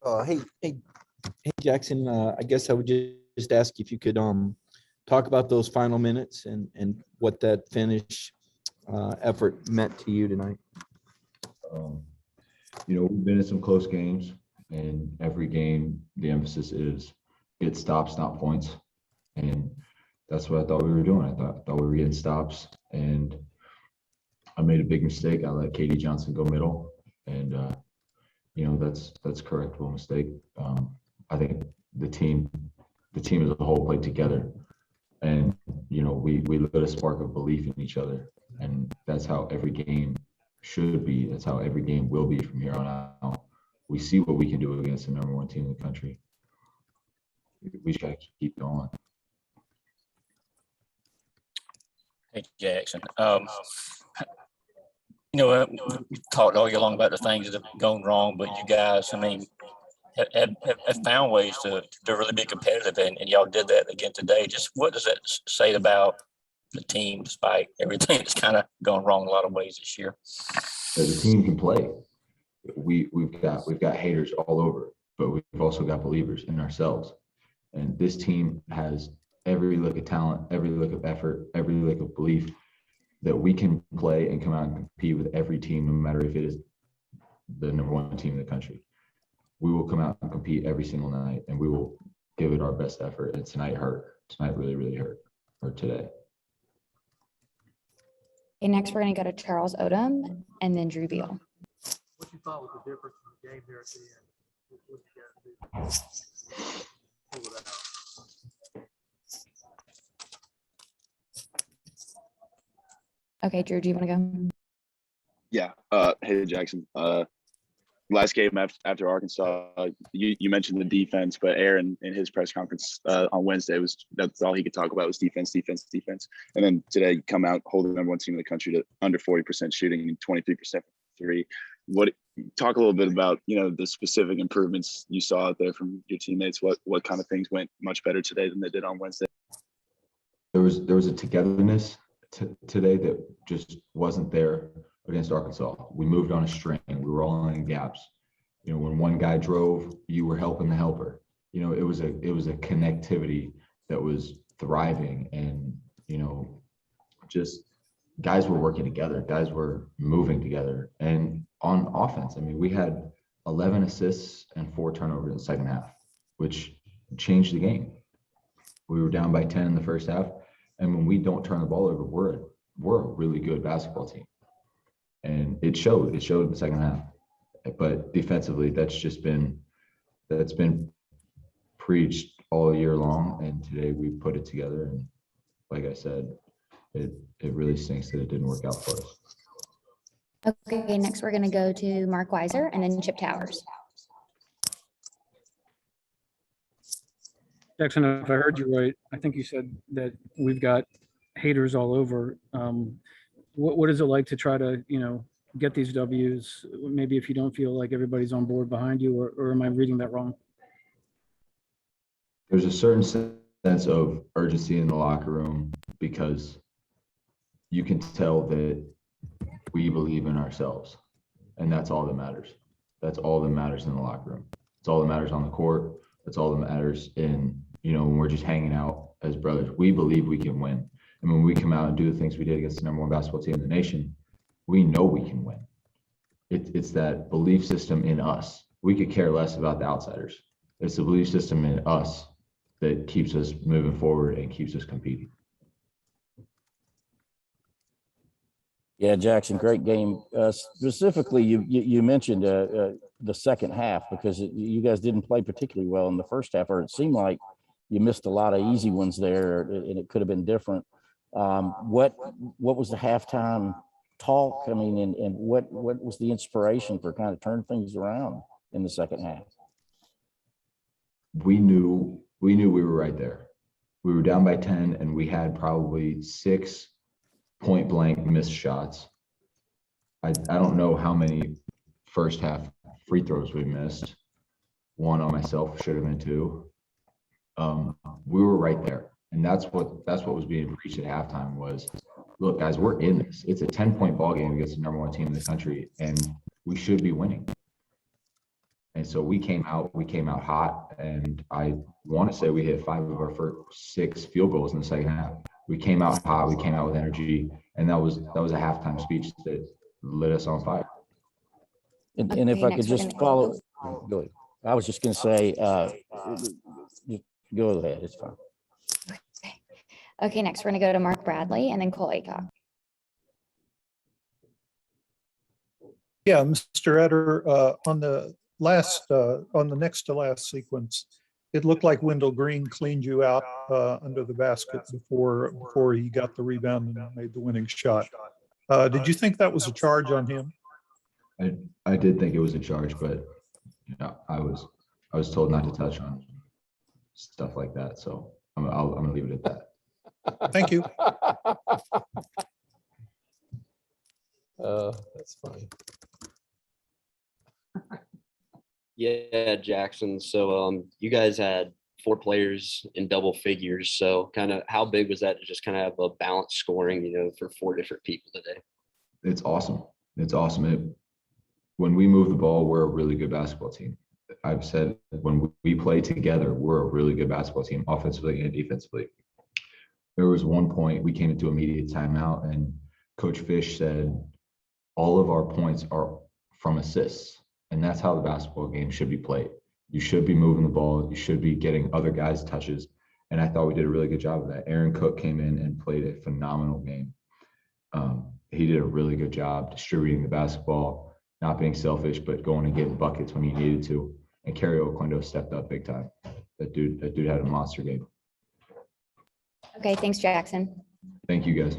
Hey, Jackson. I guess I would just ask if you could talk about those final minutes and what that finish effort meant to you tonight. We've been in some close games, and every game the emphasis is get stops, not points, and that's what I thought we were doing. I thought we were getting stops, and I made a big mistake. I let KD Johnson go middle, and that's a correctable mistake. I think the team as a whole played together, and we lit a spark of belief in each other, and that's how every game should be. That's how every game will be from here on out. We see what we can do against the #1 team in the country. We just got to keep going. Hey, Jackson. We talked all year long about the things that have gone wrong, but you guys, have found ways to really be competitive, and y'all did that again today. Just what does that say about the team, despite everything that's kind of gone wrong in a lot of ways this year? The team can play. We've got haters all over, but we've also got believers in ourselves. And this team has every lick of talent, every lick of effort, every lick of belief that we can play and come out and compete with every team, no matter if it is the #1 team in the country. We will come out and compete every single night, and we will give it our best effort. And tonight hurt. Tonight really, really hurt. Or today. Okay, next we're going to go to Charles Odom and then Drew Beal. What you thought was the difference in the game there at the end? What you guys do? Pull it out. Okay, Drew, do you want to go? Yeah. Hey, Jackson. Last game after Arkansas, you mentioned the defense, but Aaron in his press conference on Wednesday that's all he could talk about was defense. And then today you come out holding the #1 team in the country to under 40% shooting and 23% three. Talk a little bit about the specific improvements you saw out there from your teammates. What kind of things went much better today than they did on Wednesday? There was a togetherness today that just wasn't there against Arkansas. We moved on a string. We were all in gaps. When one guy drove, you were helping the helper. It was a connectivity that was thriving, and just guys were working together. Guys were moving together. And on offense, we had 11 assists and 4 turnovers in the second half, which changed the game. We were down by 10 in the first half, and when we don't turn the ball over, we're a really good basketball team. And it showed in the second half. But defensively, that's been preached all year long. And today we put it together. And like I said, it really stinks that it didn't work out for us. Okay, next we're going to go to Mark Weiser and then Chip Towers. Jackson, if I heard you right, I think you said that we've got haters all over. What is it like to try to, get these W's? Maybe if you don't feel like everybody's on board behind you, or am I reading that wrong? There's a certain sense of urgency in the locker room because you can tell that we believe in ourselves, and that's all that matters. That's all that matters in the locker room. It's all that matters on the court. That's all that matters in, when we're just hanging out as brothers. We believe we can win. And when we come out and do the things we did against the #1 basketball team in the nation, we know we can win. It's that belief system in us. We could care less about the outsiders. It's the belief system in us that keeps us moving forward and keeps us competing. Yeah, Jackson, great game. Specifically, you mentioned the second half, because you guys didn't play particularly well in the first half, or it seemed like you missed a lot of easy ones there, and it could have been different. What was the halftime talk? And what was the inspiration for kind of turning things around in the second half? We knew we were right there. We were down by 10, and we had probably 6 point blank missed shots. I don't know how many first half free throws we missed. One on myself, should have been 2. We were right there. And that's what was being preached at halftime was, look, guys, we're in this. It's a 10-point ball game against the #1 team in the country, and we should be winning. And so we came out hot, and I want to say we hit 5 of our first 6 field goals in the second half. We came out hot, we came out with energy, and that was a halftime speech that lit us on fire. And if Okay, I next could we're just gonna- follow, go ahead. I was just gonna say, go ahead, it's fine. Okay, next we're gonna go to Mark Bradley and then Cole Acock. Yeah, Mr. Etter, on the next to last sequence, it looked like Wendell Green cleaned you out under the basket before he got the rebound and made the winning shot. Did you think that was a charge on him? I did think it was a charge, but I was told not to touch on stuff like that, so I'm gonna leave it at that. Thank you. That's funny. Yeah, Jackson. So you guys had 4 players in double figures. So kind of how big was that to just kind of have a balanced scoring, for 4 different people today? It's awesome. It's awesome. When we move the ball, we're a really good basketball team. I've said when we play together, we're a really good basketball team, offensively and defensively. There was one point we came into immediate timeout, and Coach Fish said, all of our points are from assists. And that's how the basketball game should be played. You should be moving the ball. You should be getting other guys touches. And I thought we did a really good job of that. Aaron Cook came in and played a phenomenal game. He did a really good job distributing the basketball, not being selfish, but going and getting buckets when he needed to. And Kerry Oquendo stepped up big time. That dude had a monster game. Okay, thanks, Jackson. Thank you, guys.